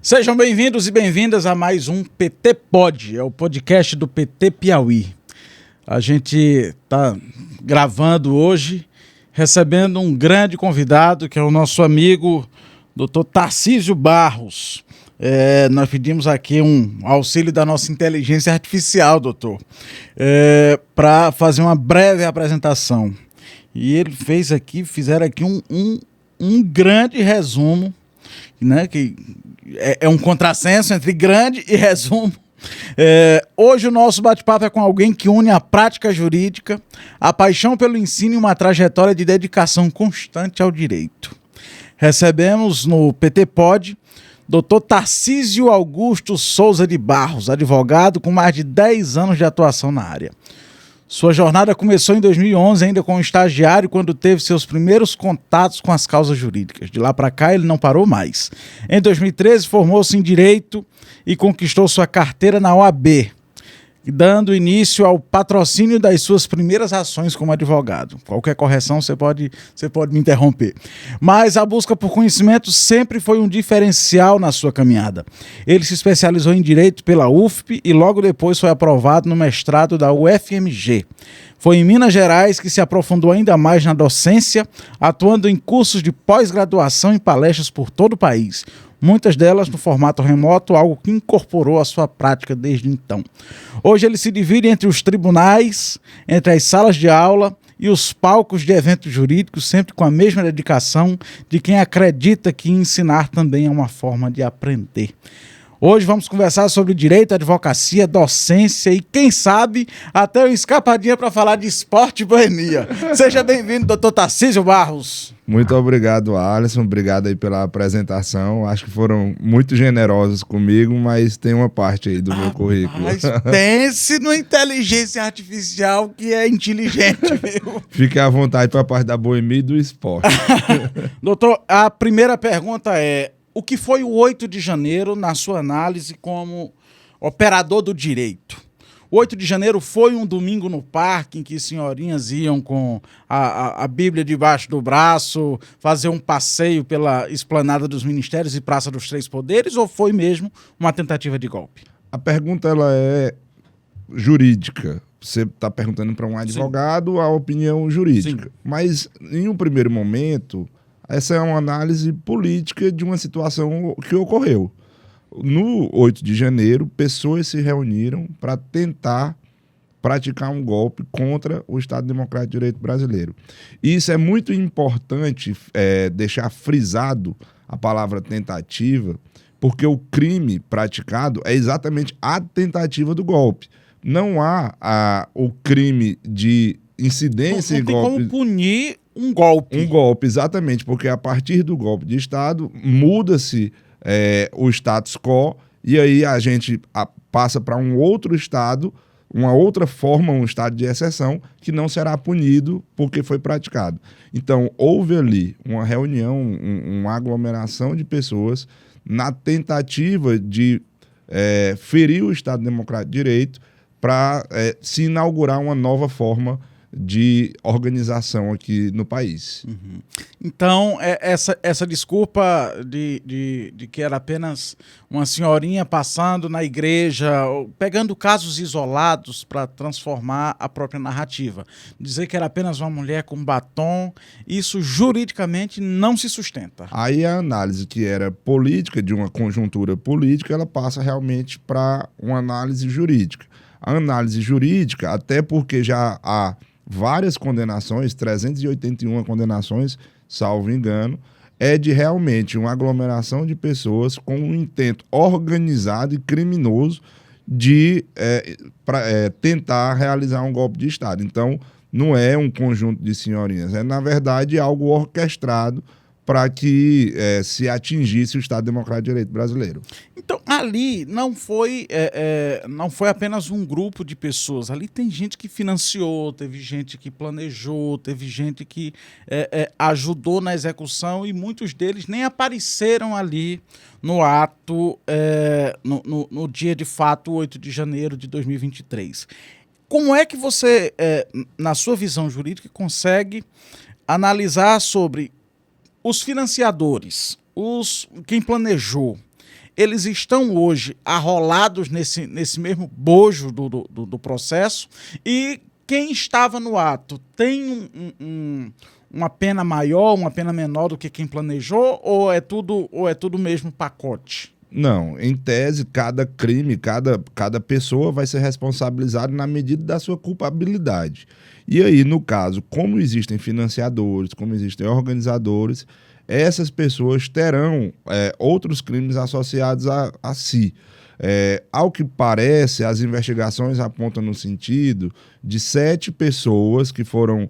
Sejam bem-vindos e bem-vindas a mais um PT Pod, é o podcast do PT Piauí. A gente está gravando hoje, recebendo um grande convidado, que é o nosso amigo Dr. Tarcísio Barros. Nós pedimos aqui um auxílio da nossa inteligência artificial, doutor, para fazer uma breve apresentação. E ele fizeram aqui um grande resumo, né, que é um contrassenso entre grande e resumo. Hoje o nosso bate-papo é com alguém que une a prática jurídica, a paixão pelo ensino e uma trajetória de dedicação constante ao direito. Recebemos no PT Pod Dr. Tarcísio Augusto Souza de Barros, advogado com mais de 10 anos de atuação na área. Sua jornada começou em 2011, ainda como estagiário, quando teve seus primeiros contatos com as causas jurídicas. De lá para cá, ele não parou mais. Em 2013, formou-se em Direito e conquistou sua carteira na OAB, dando início ao patrocínio das suas primeiras ações como advogado. Qualquer correção, você pode me interromper. Mas a busca por conhecimento sempre foi um diferencial na sua caminhada. Ele se especializou em Direito pela UFP e logo depois foi aprovado no mestrado da UFMG. Foi em Minas Gerais que se aprofundou ainda mais na docência, atuando em cursos de pós-graduação e palestras por todo o país. Muitas delas no formato remoto, algo que incorporou à sua prática desde então. Hoje ele se divide entre os tribunais, entre as salas de aula e os palcos de eventos jurídicos, sempre com a mesma dedicação de quem acredita que ensinar também é uma forma de aprender. Hoje vamos conversar sobre direito, advocacia, docência e, quem sabe, até uma escapadinha para falar de esporte e boemia. Seja bem-vindo, doutor Tarcísio Barros. Muito obrigado, Alisson. Obrigado aí pela apresentação. Acho que foram muito generosos comigo, mas tem uma parte aí do meu currículo. Mas pense no inteligência artificial que é inteligente, viu? Fique à vontade para a parte da boemia e do esporte. Doutor, a primeira pergunta é: o que foi o 8 de janeiro na sua análise como operador do direito? O 8 de janeiro foi um domingo no parque em que senhorinhas iam com a Bíblia debaixo do braço fazer um passeio pela esplanada dos ministérios e Praça dos Três Poderes, ou foi mesmo uma tentativa de golpe? A pergunta ela é jurídica. Você está perguntando para um advogado. Sim. A opinião jurídica. Sim. Mas, em um primeiro momento, essa é uma análise política de uma situação que ocorreu. No 8 de janeiro, pessoas se reuniram para tentar praticar um golpe contra o Estado Democrático de Direito brasileiro. E isso é muito importante deixar frisado a palavra tentativa, porque o crime praticado é exatamente a tentativa do golpe. Não há o crime de incidência em golpe. Não tem como punir um golpe. Um golpe, exatamente, porque a partir do golpe de Estado muda-se o status quo, e aí a gente passa para um outro estado, uma outra forma, um estado de exceção, que não será punido porque foi praticado. Então, houve ali uma reunião, uma aglomeração de pessoas na tentativa de ferir o Estado Democrático de Direito para se inaugurar uma nova forma de organização aqui no país. Uhum. Então, essa desculpa de que era apenas uma senhorinha passando na igreja, pegando casos isolados para transformar a própria narrativa, dizer que era apenas uma mulher com batom, isso juridicamente não se sustenta. Aí a análise que era política, de uma conjuntura política, ela passa realmente para uma análise jurídica. A análise jurídica, até porque já há várias condenações, 381 condenações, salvo engano, é de realmente uma aglomeração de pessoas com um intento organizado e criminoso de tentar realizar um golpe de Estado. Então, não é um conjunto de senhorinhas, é, na verdade, algo orquestrado para que se atingisse o Estado Democrático de Direito brasileiro. Então, ali não foi apenas um grupo de pessoas. Ali tem gente que financiou, teve gente que planejou, teve gente que ajudou na execução, e muitos deles nem apareceram ali no ato, no dia de fato, 8 de janeiro de 2023. Como é que você, na sua visão jurídica, consegue analisar sobre os financiadores, quem planejou, eles estão hoje arrolados nesse mesmo bojo do processo, e quem estava no ato tem uma pena maior, uma pena menor do que quem planejou, ou é tudo mesmo pacote? Não, em tese, cada crime, cada pessoa vai ser responsabilizada na medida da sua culpabilidade. E aí, no caso, como existem financiadores, como existem organizadores, essas pessoas terão outros crimes associados a si. Ao que parece, as investigações apontam no sentido de 7 pessoas que foram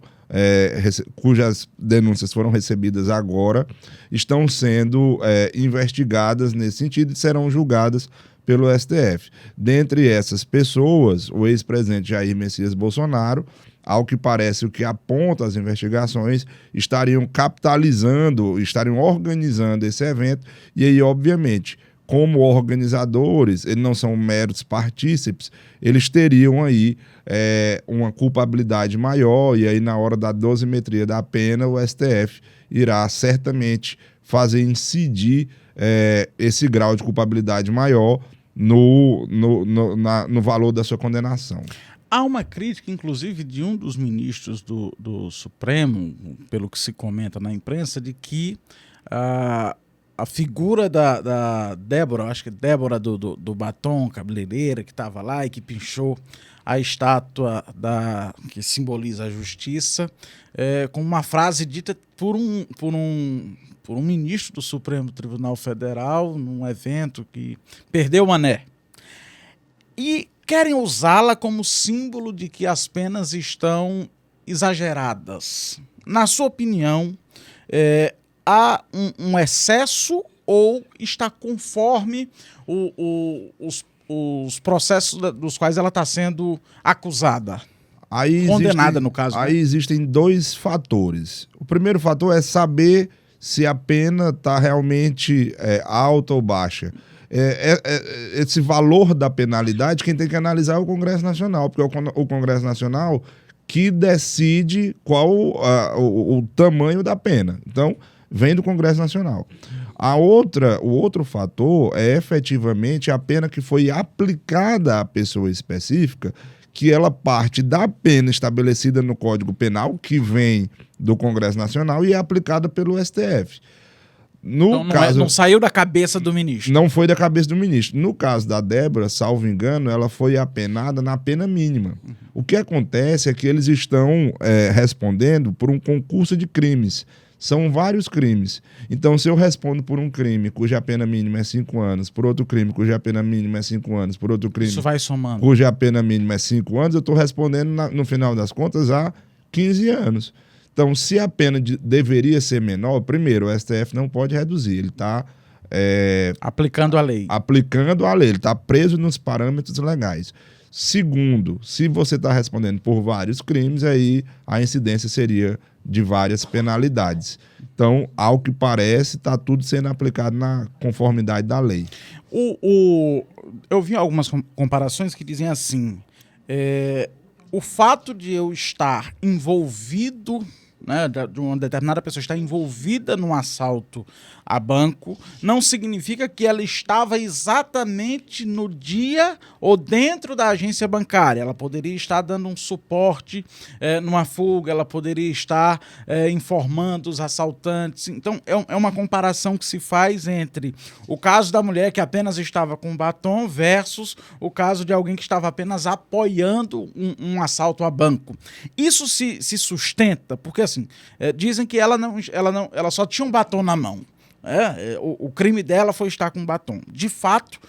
cujas denúncias foram recebidas agora, estão sendo investigadas nesse sentido e serão julgadas pelo STF. Dentre essas pessoas, o ex-presidente Jair Messias Bolsonaro, ao que parece, o que aponta as investigações, estariam organizando esse evento, e aí, obviamente, como organizadores, eles não são meros partícipes, eles teriam aí uma culpabilidade maior, e aí na hora da dosimetria da pena, o STF irá certamente fazer incidir esse grau de culpabilidade maior no valor da sua condenação. Há uma crítica, inclusive, de um dos ministros do Supremo, pelo que se comenta na imprensa, de que a figura da Débora, acho que Débora do batom, cabeleireira, que estava lá e que pinchou a estátua que simboliza a justiça, com uma frase dita por um ministro do Supremo Tribunal Federal, num evento que perdeu o mané. E querem usá-la como símbolo de que as penas estão exageradas. Na sua opinião, há um excesso ou está conforme os processos dos quais ela está sendo acusada? Condenada, no caso. Aí existem 2 fatores. O primeiro fator é saber se a pena está realmente alta ou baixa. Esse valor da penalidade, quem tem que analisar é o Congresso Nacional, porque é o Congresso Nacional que decide qual o tamanho da pena. Então, vem do Congresso Nacional. O outro fator é efetivamente a pena que foi aplicada à pessoa específica, que ela parte da pena estabelecida no Código Penal, que vem do Congresso Nacional e é aplicada pelo STF. Não saiu da cabeça do ministro. Não foi da cabeça do ministro. No caso da Débora, salvo engano, ela foi apenada na pena mínima. O que acontece é que eles estão respondendo por um concurso de crimes. São vários crimes. Então, se eu respondo por um crime cuja pena mínima é 5 anos, por outro crime cuja pena mínima é 5 anos, por outro crime isso vai somando, cuja pena mínima é 5 anos, eu estou respondendo, no final das contas, a 15 anos. Então, se a pena deveria ser menor, primeiro, o STF não pode reduzir. Ele está aplicando a lei. Aplicando a lei. Ele está preso nos parâmetros legais. Segundo, se você está respondendo por vários crimes, aí a incidência seria de várias penalidades. Então, ao que parece, está tudo sendo aplicado na conformidade da lei. Eu vi algumas comparações que dizem assim, o fato de eu estar envolvido, né, de uma determinada pessoa estar envolvida num assalto a banco, não significa que ela estava exatamente no dia ou dentro da agência bancária. Ela poderia estar dando um suporte numa fuga, ela poderia estar informando os assaltantes. Então, é uma comparação que se faz entre o caso da mulher que apenas estava com batom versus o caso de alguém que estava apenas apoiando um assalto a banco. Isso se sustenta, porque assim, dizem que ela só tinha um batom na mão. O crime dela foi estar com batom. De fato,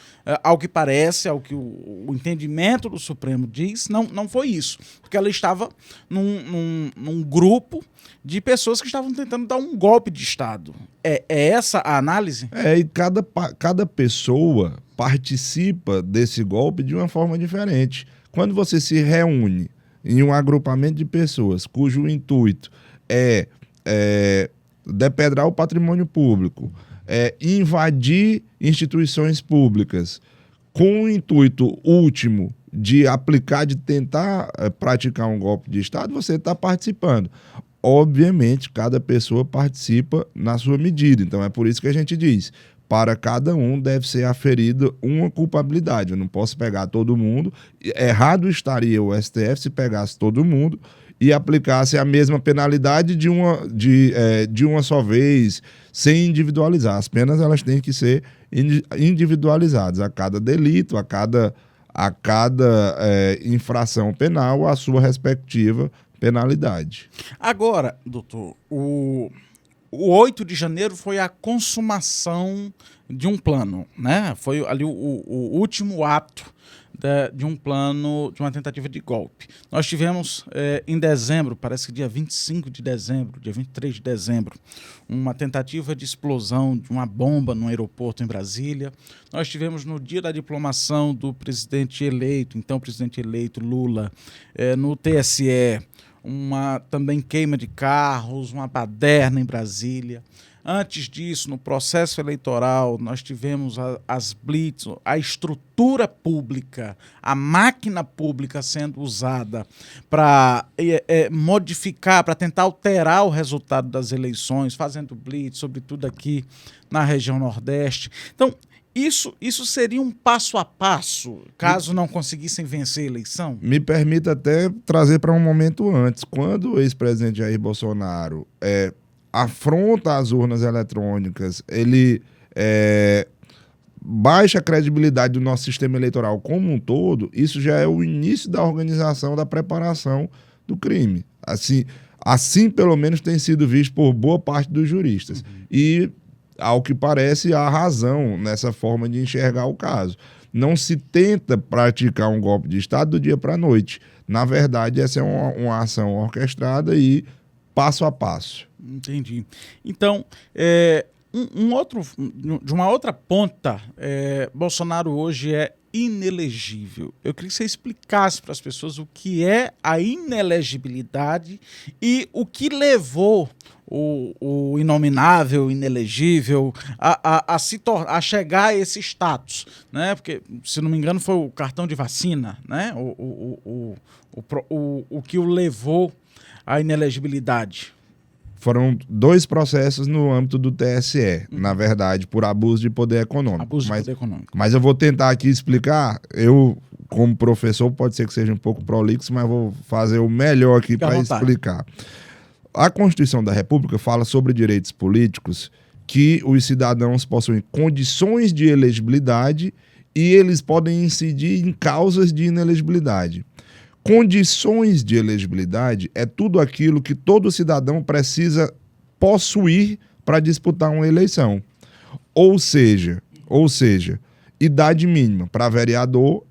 ao que parece, ao que o entendimento do Supremo diz, não foi isso. Porque ela estava num grupo de pessoas que estavam tentando dar um golpe de Estado. É essa a análise? E cada pessoa participa desse golpe de uma forma diferente. Quando você se reúne em um agrupamento de pessoas cujo intuito é depredar o patrimônio público, invadir instituições públicas, com o intuito último de tentar praticar um golpe de Estado, você está participando. Obviamente, cada pessoa participa na sua medida. Então, é por isso que a gente diz, para cada um deve ser aferida uma culpabilidade. Eu não posso pegar todo mundo. Errado estaria o STF se pegasse todo mundo e aplicasse a mesma penalidade de uma só vez, sem individualizar. As penas elas têm que ser individualizadas. A cada delito, a cada infração penal, a sua respectiva penalidade. Agora, doutor, o 8 de janeiro foi a consumação de um plano, né? Foi ali o último ato de um plano, de uma tentativa de golpe. Nós tivemos em dezembro, parece que dia 25 de dezembro, dia 23 de dezembro, uma tentativa de explosão de uma bomba no aeroporto em Brasília. Nós tivemos no dia da diplomação do presidente eleito, então presidente eleito Lula, no TSE, uma também queima de carros, uma baderna em Brasília. Antes disso, no processo eleitoral, nós tivemos as blitz, a estrutura pública, a máquina pública sendo usada para modificar, para tentar alterar o resultado das eleições, fazendo blitz, sobretudo aqui na região Nordeste. Então, isso seria um passo a passo, caso não conseguissem vencer a eleição? Me permita até trazer para um momento antes. Quando o ex-presidente Jair Bolsonaro afronta as urnas eletrônicas, ele baixa a credibilidade do nosso sistema eleitoral como um todo, isso já é o início da organização, da preparação do crime. Assim pelo menos tem sido visto por boa parte dos juristas. E, ao que parece, há razão nessa forma de enxergar o caso. Não se tenta praticar um golpe de Estado do dia para a noite. Na verdade, essa é uma ação orquestrada e passo a passo. Entendi. Então, de uma outra ponta, Bolsonaro hoje é inelegível. Eu queria que você explicasse para as pessoas o que é a inelegibilidade e o que levou o inominável, inelegível, a chegar a esse status, né? Porque, se não me engano, foi o cartão de vacina, né? O que o levou à inelegibilidade. Foram 2 processos no âmbito do TSE, na verdade, por abuso de poder econômico. Poder econômico. Mas eu vou tentar aqui explicar. Eu, como professor, pode ser que seja um pouco prolixo, mas vou fazer o melhor aqui para explicar. A Constituição da República fala sobre direitos políticos, que os cidadãos possuem condições de elegibilidade e eles podem incidir em causas de inelegibilidade. Condições de elegibilidade é tudo aquilo que todo cidadão precisa possuir para disputar uma eleição. Ou seja, idade mínima. Para vereador,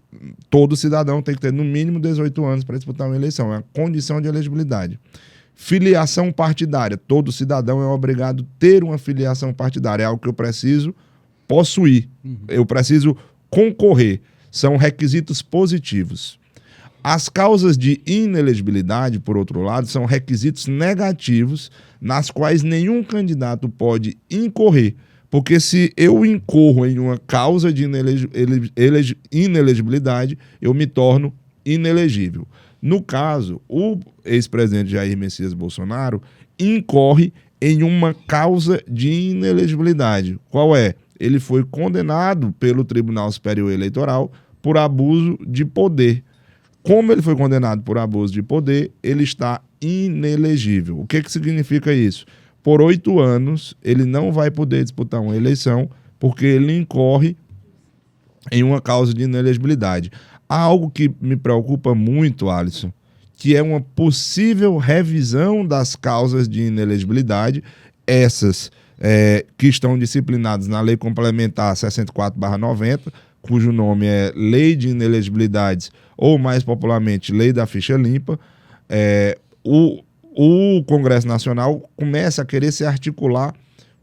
todo cidadão tem que ter no mínimo 18 anos para disputar uma eleição. É a condição de elegibilidade. Filiação partidária. Todo cidadão é obrigado a ter uma filiação partidária. É algo que eu preciso possuir. Eu preciso concorrer. São requisitos positivos. As causas de inelegibilidade, por outro lado, são requisitos negativos nas quais nenhum candidato pode incorrer. Porque se eu incorro em uma causa de inelegibilidade, eu me torno inelegível. No caso, o ex-presidente Jair Messias Bolsonaro incorre em uma causa de inelegibilidade. Qual é? Ele foi condenado pelo Tribunal Superior Eleitoral por abuso de poder. Como ele foi condenado por abuso de poder, ele está inelegível. O que significa isso? Por 8 anos, ele não vai poder disputar uma eleição porque ele incorre em uma causa de inelegibilidade. Há algo que me preocupa muito, Alisson, que é uma possível revisão das causas de inelegibilidade, essas que estão disciplinadas na Lei Complementar 64/90, cujo nome é Lei de Inelegibilidades, ou mais popularmente, Lei da Ficha Limpa. O Congresso Nacional começa a querer se articular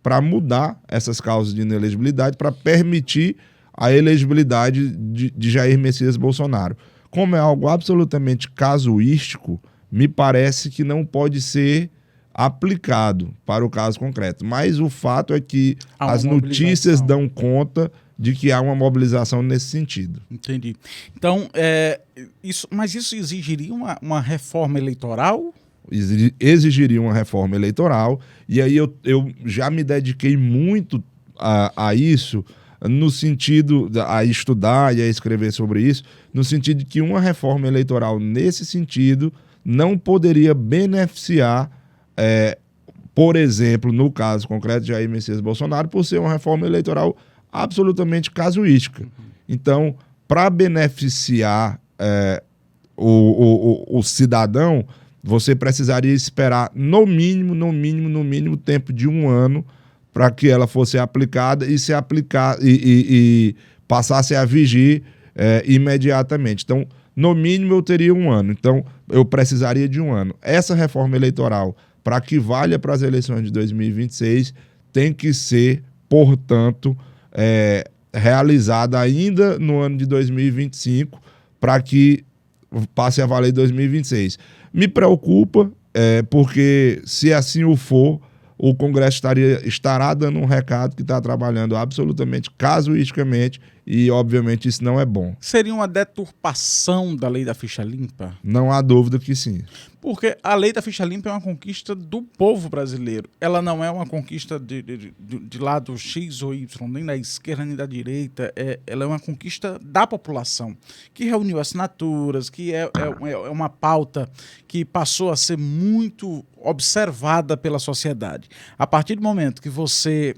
para mudar essas causas de inelegibilidade, para permitir a elegibilidade de Jair Messias Bolsonaro. Como é algo absolutamente casuístico, me parece que não pode ser aplicado para o caso concreto. Mas o fato é que as notícias dão conta de que há uma mobilização nesse sentido. Entendi. Então, mas isso exigiria uma reforma eleitoral? Exigiria uma reforma eleitoral, e aí eu já me dediquei muito a isso no sentido, a estudar e a escrever sobre isso, no sentido de que uma reforma eleitoral nesse sentido não poderia beneficiar, por exemplo, no caso concreto de Jair Messias Bolsonaro, por ser uma reforma eleitoral absolutamente casuística. Então, para beneficiar o cidadão, você precisaria esperar no mínimo tempo de 1 ano para que ela fosse aplicada e se aplicar e passasse a vigir imediatamente. Então, no mínimo eu teria 1 ano. Então, eu precisaria de 1 ano. Essa reforma eleitoral, para que valha para as eleições de 2026, tem que ser, portanto, realizada ainda no ano de 2025, para que passe a valer 2026. Me preocupa, porque se assim o for, o Congresso estará dando um recado que está trabalhando absolutamente casuisticamente e, obviamente, isso não é bom. Seria uma deturpação da lei da ficha limpa? Não há dúvida que sim. Porque a lei da ficha limpa é uma conquista do povo brasileiro. Ela não é uma conquista de lado X ou Y, nem da esquerda nem da direita. Ela é uma conquista da população, que reuniu assinaturas, que é uma pauta que passou a ser muito observada pela sociedade. A partir do momento que você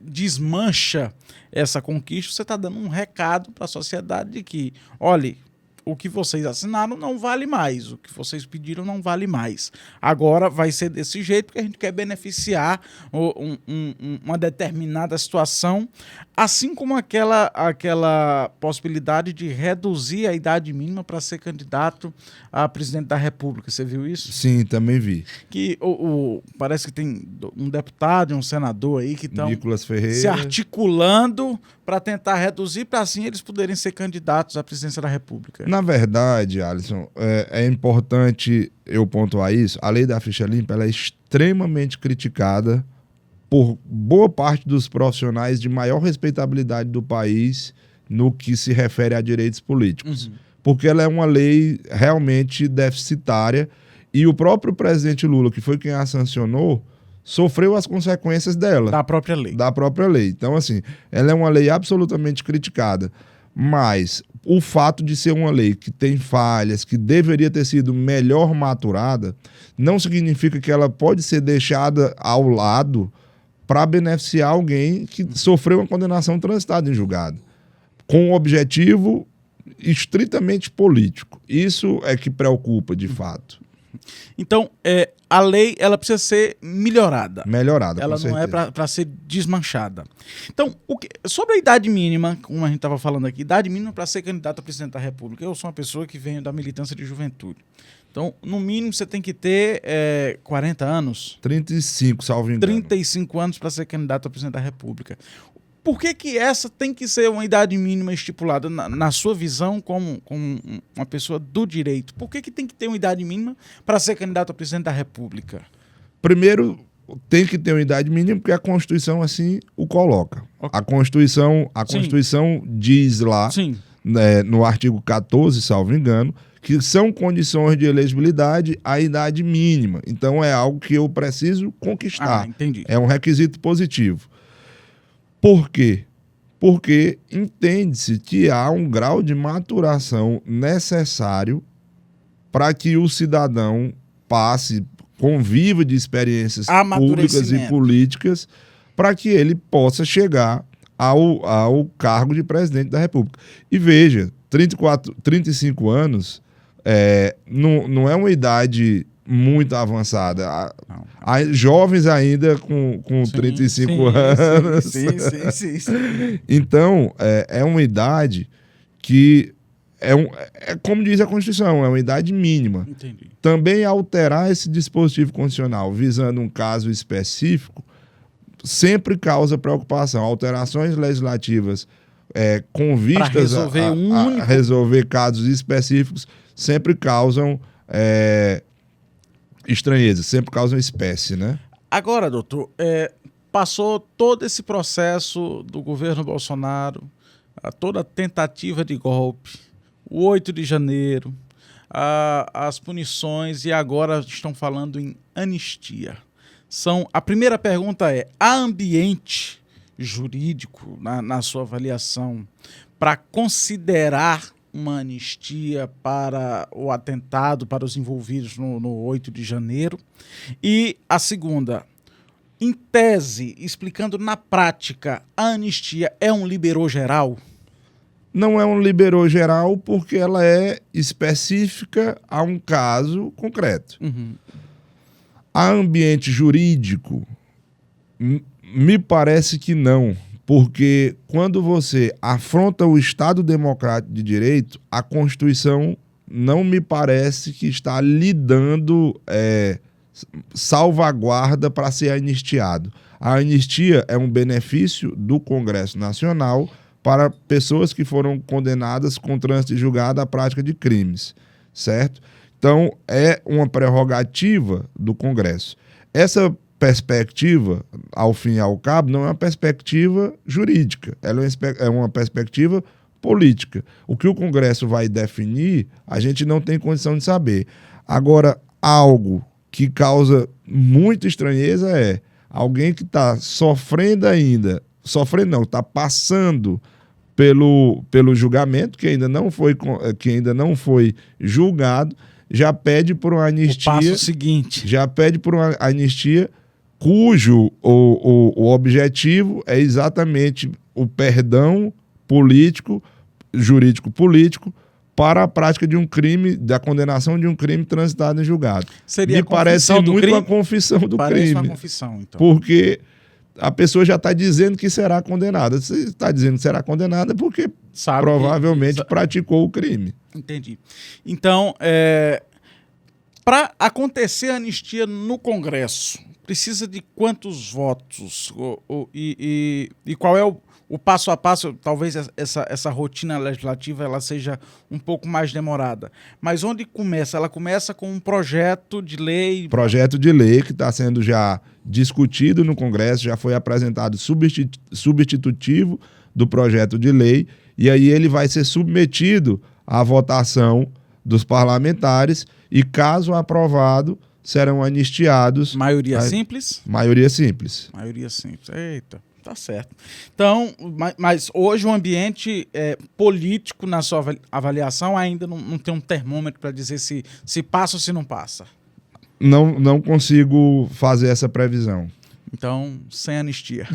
desmancha essa conquista, você está dando um recado para a sociedade de que, olhe, o que vocês assinaram não vale mais, o que vocês pediram não vale mais. Agora vai ser desse jeito porque a gente quer beneficiar uma determinada situação, assim como aquela possibilidade de reduzir a idade mínima para ser candidato a presidente da República. Você viu isso? Sim, também vi. Que parece que tem um deputado e um senador aí que estão se articulando para tentar reduzir, para assim eles poderem ser candidatos à presidência da República. Na verdade, Alisson, é importante eu pontuar isso. A lei da ficha limpa ela é extremamente criticada por boa parte dos profissionais de maior respeitabilidade do país no que se refere a direitos políticos. Uhum. Porque ela é uma lei realmente deficitária e o próprio presidente Lula, que foi quem a sancionou, sofreu as consequências dela. Da própria lei. Da própria lei. Então, assim, ela é uma lei absolutamente criticada. Mas o fato de ser uma lei que tem falhas, que deveria ter sido melhor maturada, não significa que ela pode ser deixada ao lado para beneficiar alguém que sofreu uma condenação transitada em julgado, com um objetivo estritamente político. Isso é que preocupa, de fato. Então, a lei ela precisa ser melhorada. Melhorada, ela com não certeza. É para ser desmanchada. Então, sobre a idade mínima, como a gente estava falando aqui, idade mínima para ser candidato a presidente da República. Eu sou uma pessoa que venho da militância de juventude. Então, no mínimo, você tem que ter 40 anos. 35, salvo engano. 35 anos para ser candidato a presidente da República. Por que essa tem que ser uma idade mínima estipulada na sua visão como uma pessoa do direito? Por que tem que ter uma idade mínima para ser candidato a presidente da República? Primeiro, tem que ter uma idade mínima porque a Constituição assim o coloca. Okay. A Constituição diz lá, no artigo 14, salvo engano, que são condições de elegibilidade a idade mínima. Então é algo que eu preciso conquistar. Entendi. É um requisito positivo. Por quê? Porque entende-se que há um grau de maturação necessário para que o cidadão conviva de experiências públicas e políticas para que ele possa chegar ao cargo de presidente da República. E veja, 35 anos não é uma idade muito avançada. Há jovens ainda com 35 anos. Sim. Então, é uma idade que como diz a Constituição, é uma idade mínima. Entendi. Também alterar esse dispositivo constitucional visando um caso específico sempre causa preocupação. Alterações legislativas com vistas a resolver casos específicos sempre causam estranheza, sempre causam espécie, né? Agora, doutor, passou todo esse processo do governo Bolsonaro, toda a tentativa de golpe, o 8 de janeiro, as punições, e agora estão falando em anistia. A primeira pergunta há ambiente jurídico, na sua avaliação, para considerar uma anistia para o atentado, para os envolvidos no 8 de janeiro? E a segunda, em tese, explicando na prática, a anistia é um liberou geral? Não é um liberou geral porque ela é específica a um caso concreto. Uhum. A ambiente jurídico, me parece que não, porque quando você afronta o Estado Democrático de Direito, a Constituição não me parece que está lhe dando salvaguarda para ser anistiado. A anistia é um benefício do Congresso Nacional para pessoas que foram condenadas com trânsito julgado à prática de crimes, certo? Então, é uma prerrogativa do Congresso. Essa perspectiva, ao fim e ao cabo, não é uma perspectiva jurídica, ela é uma perspectiva política. O que o Congresso vai definir, a gente não tem condição de saber. Agora, algo que causa muita estranheza é alguém que está sofrendo ainda, está passando pelo julgamento, que ainda não foi julgado, já pede por uma anistia. O passo seguinte. Já pede por uma anistia cujo o objetivo é exatamente o perdão político, jurídico-político, para a prática de um crime, da condenação de um crime transitado em julgado. Seria Me parece muito a confissão do crime. Parece uma confissão, então. Porque a pessoa já está dizendo que será condenada. Se está dizendo que será condenada é porque provavelmente praticou o crime. Entendi. Então, para acontecer a anistia no Congresso, precisa de quantos votos? E qual é o passo a passo? Talvez essa rotina legislativa ela seja um pouco mais demorada. Mas onde começa? Ela começa com um projeto de lei. Projeto de lei que está sendo já discutido no Congresso, já foi apresentado substitutivo do projeto de lei, e aí ele vai ser submetido à votação dos parlamentares e, caso aprovado, serão anistiados. Maioria simples? Maioria simples. Maioria simples. Eita, tá certo. Então, mas hoje o ambiente político, na sua avaliação, ainda não tem um termômetro para dizer se passa ou se não passa? Não consigo fazer essa previsão. Então, sem anistia.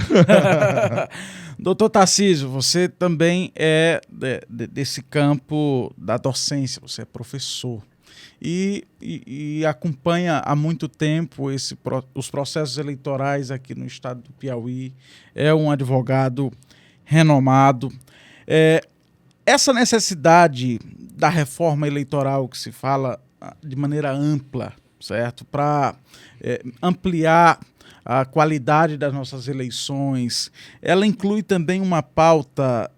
Doutor Tarcísio, você também é desse campo da docência, você é professor e acompanha há muito tempo os processos eleitorais aqui no estado do Piauí, é um advogado renomado. Essa necessidade da reforma eleitoral que se fala de maneira ampla, certo? Para ampliar a qualidade das nossas eleições, ela inclui também uma pauta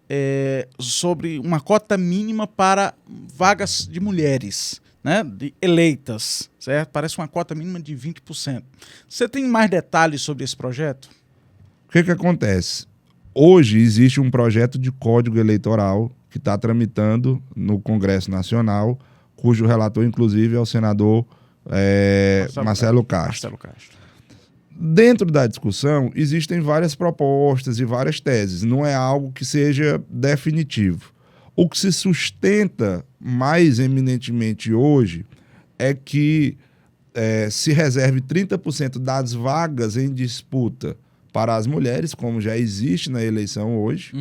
sobre uma cota mínima para vagas de mulheres, né, eleitas, certo? Parece uma cota mínima de 20%. Você tem mais detalhes sobre esse projeto? O que acontece? Hoje existe um projeto de código eleitoral que está tramitando no Congresso Nacional, cujo relator, inclusive, é o senador Marcelo Castro. Dentro da discussão, existem várias propostas e várias teses. Não é algo que seja definitivo. O que se sustenta mais eminentemente hoje é que se reserve 30% das vagas em disputa para as mulheres, como já existe na eleição hoje,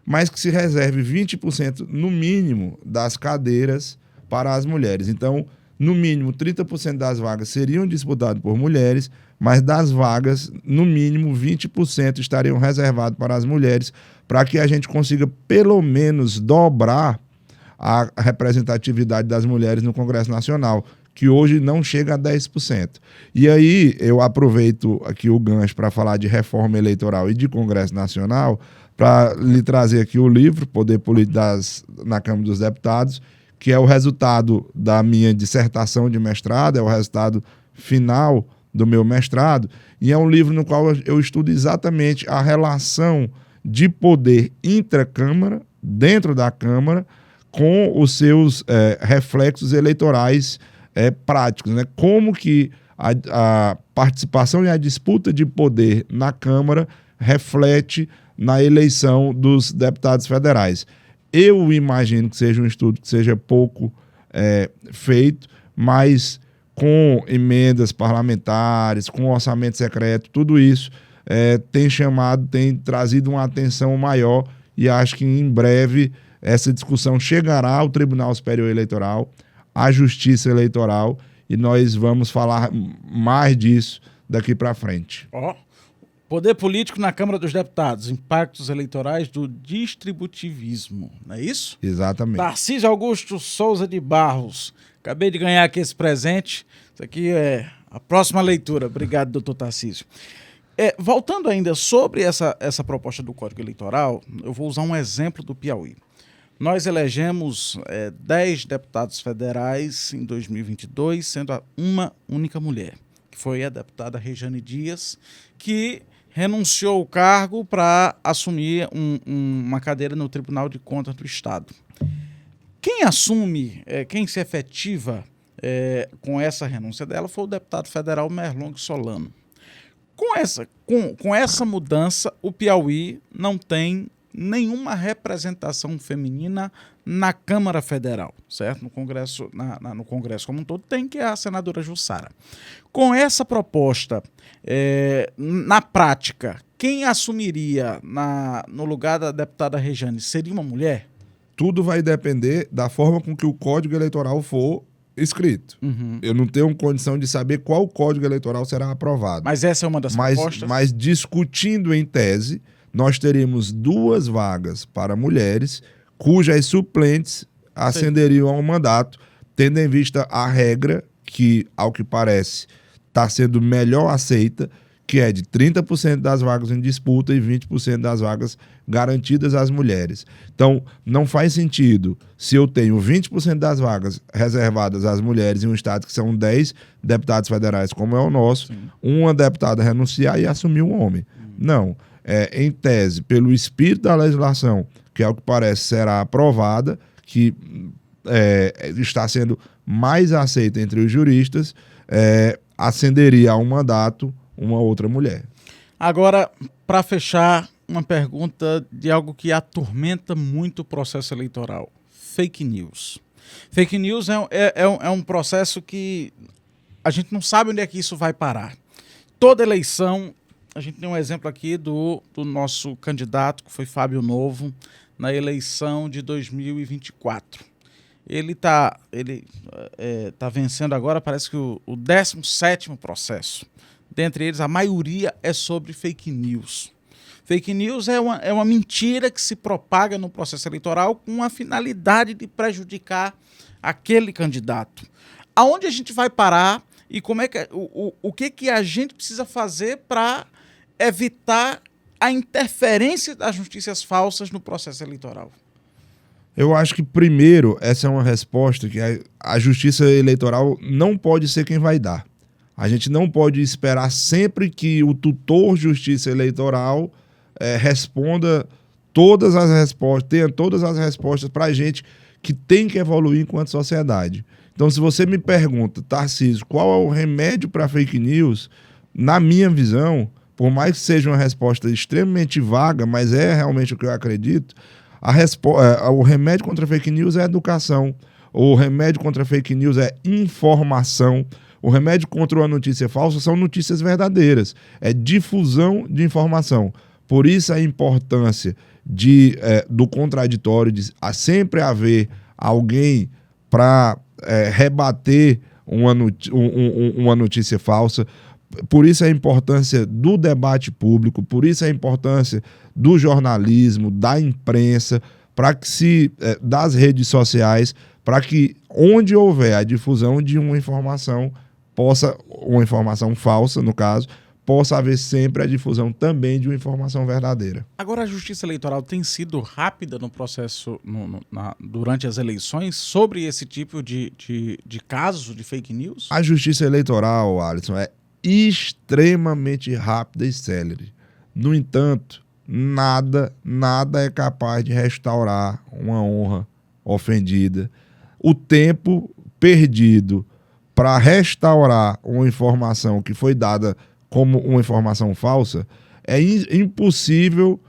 mas que se reserve 20% no mínimo das cadeiras para as mulheres. Então, no mínimo, 30% das vagas seriam disputadas por mulheres, mas das vagas, no mínimo, 20% estariam reservadas para as mulheres, para que a gente consiga, pelo menos, dobrar a representatividade das mulheres no Congresso Nacional, que hoje não chega a 10%. E aí, eu aproveito aqui o gancho para falar de reforma eleitoral e de Congresso Nacional, para lhe trazer aqui o livro, Poder Político na Câmara dos Deputados, que é o resultado da minha dissertação de mestrado, é o resultado final do meu mestrado, e é um livro no qual eu estudo exatamente a relação de poder intracâmara, dentro da Câmara, com os seus reflexos eleitorais práticos, né? Como que a participação e a disputa de poder na Câmara reflete na eleição dos deputados federais. Eu imagino que seja um estudo que seja pouco feito, mas com emendas parlamentares, com orçamento secreto, tudo isso tem trazido uma atenção maior, e acho que em breve essa discussão chegará ao Tribunal Superior Eleitoral, à Justiça Eleitoral, e nós vamos falar mais disso daqui para frente. Poder político na Câmara dos Deputados, impactos eleitorais do distributivismo, não é isso? Exatamente. Tarcísio Augusto Souza de Barros. Acabei de ganhar aqui esse presente. Isso aqui é a próxima leitura. Obrigado, doutor Tarcísio. Voltando ainda sobre essa proposta do Código Eleitoral, eu vou usar um exemplo do Piauí. Nós elegemos 10 deputados federais em 2022, sendo uma única mulher, que foi a deputada Rejane Dias, que renunciou ao cargo para assumir uma cadeira no Tribunal de Contas do Estado. Quem assume, quem se efetiva com essa renúncia dela foi o deputado federal Merlong Solano. Com essa mudança, o Piauí não tem nenhuma representação feminina na Câmara Federal, certo? No Congresso, no Congresso como um todo, tem que a senadora Jussara. Com essa proposta, na prática, quem assumiria no lugar da deputada Rejane seria uma mulher? Tudo vai depender da forma com que o Código Eleitoral for escrito. Uhum. Eu não tenho condição de saber qual Código Eleitoral será aprovado. Mas essa é uma das propostas? Mas discutindo em tese, nós teríamos 2 vagas para mulheres, cujas suplentes ascenderiam ao mandato, tendo em vista a regra que, ao que parece, está sendo melhor aceita, que é de 30% das vagas em disputa e 20% das vagas garantidas às mulheres. Então, não faz sentido, se eu tenho 20% das vagas reservadas às mulheres em um estado que são 10 deputados federais, como é o nosso, sim, uma deputada renunciar e assumir um homem. Não. Em tese, pelo espírito da legislação, que é o que parece será aprovada, que está sendo mais aceita entre os juristas, ascenderia a um mandato uma outra mulher. Agora, para fechar, uma pergunta de algo que atormenta muito o processo eleitoral: fake news. Fake news é um processo que a gente não sabe onde é que isso vai parar. Toda eleição, a gente tem um exemplo aqui do nosso candidato, que foi Fábio Novo, na eleição de 2024. Ele tá vencendo agora, parece que o 17º processo. Dentre eles, a maioria é sobre fake news. Fake news é uma mentira que se propaga no processo eleitoral com a finalidade de prejudicar aquele candidato. Aonde a gente vai parar e como é que, o que a gente precisa fazer para evitar a interferência das notícias falsas no processo eleitoral? Eu acho que, primeiro, essa é uma resposta que a Justiça Eleitoral não pode ser quem vai dar. A gente não pode esperar sempre que o tutor Justiça Eleitoral responda todas as respostas, tenha todas as respostas para a gente que tem que evoluir enquanto sociedade. Então, se você me pergunta, Tarcísio, qual é o remédio para fake news, na minha visão, por mais que seja uma resposta extremamente vaga, mas é realmente o que eu acredito, o remédio contra fake news é educação, o remédio contra fake news é informação, o remédio contra a notícia falsa são notícias verdadeiras, é difusão de informação. Por isso a importância do contraditório, de sempre haver alguém para rebater uma notícia falsa. Por isso a importância do debate público, por isso a importância do jornalismo, da imprensa, das redes sociais, para que onde houver a difusão de uma informação falsa, no caso, possa haver sempre a difusão também de uma informação verdadeira. Agora, a Justiça Eleitoral tem sido rápida no processo, durante as eleições, sobre esse tipo de casos de fake news? A Justiça Eleitoral, Alisson, é extremamente rápida e célere. No entanto, nada é capaz de restaurar uma honra ofendida. O tempo perdido para restaurar uma informação que foi dada como uma informação falsa é impossível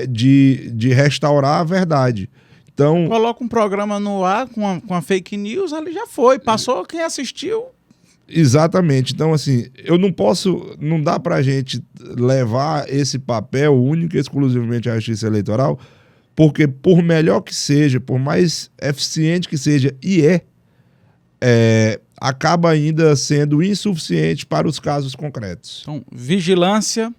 de restaurar a verdade. Então, coloca um programa no ar com a fake news, ali já foi, passou, quem assistiu. Exatamente. Então, assim, não dá pra gente levar esse papel único e exclusivamente à Justiça Eleitoral, porque por melhor que seja, por mais eficiente que seja, acaba ainda sendo insuficiente para os casos concretos. Então, vigilância,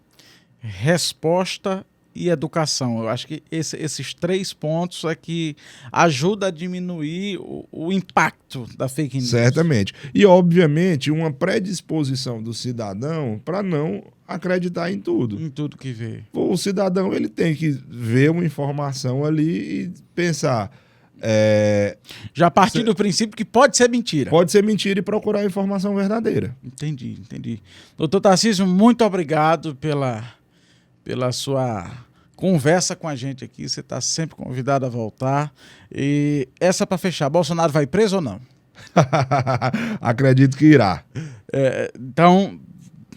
resposta e educação. Eu acho que esses 3 pontos é que ajudam a diminuir o impacto da fake news. Certamente. E, obviamente, uma predisposição do cidadão para não acreditar em tudo. Em tudo que vê. O cidadão ele tem que ver uma informação ali e pensar... já a partir do princípio que pode ser mentira. Pode ser mentira e procurar a informação verdadeira. Entendi. Doutor Tarcísio, muito obrigado pela sua conversa com a gente aqui. Você está sempre convidado a voltar. E essa para fechar, Bolsonaro vai preso ou não? Acredito que irá. Então,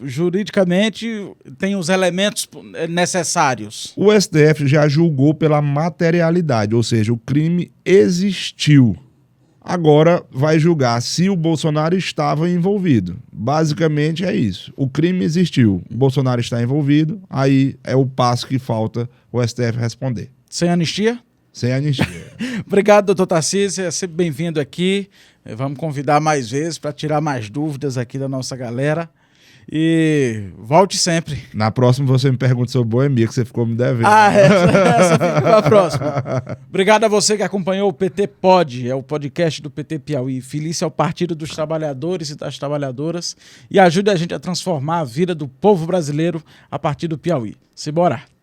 juridicamente, tem os elementos necessários. O STF já julgou pela materialidade, ou seja, o crime existiu. Agora vai julgar se o Bolsonaro estava envolvido. Basicamente é isso. O crime existiu, o Bolsonaro está envolvido, aí é o passo que falta o STF responder. Sem anistia? Sem anistia. Obrigado, doutor Tarcísio. É sempre bem-vindo aqui. Vamos convidar mais vezes para tirar mais dúvidas aqui da nossa galera. E volte sempre. Na próxima você me pergunta sobre Boemia, que você ficou me devendo. Essa fica pra próxima. Obrigado a você que acompanhou o PT Pod, é o podcast do PT Piauí. Feliz ao Partido dos Trabalhadores e das Trabalhadoras e ajude a gente a transformar a vida do povo brasileiro a partir do Piauí. Simbora!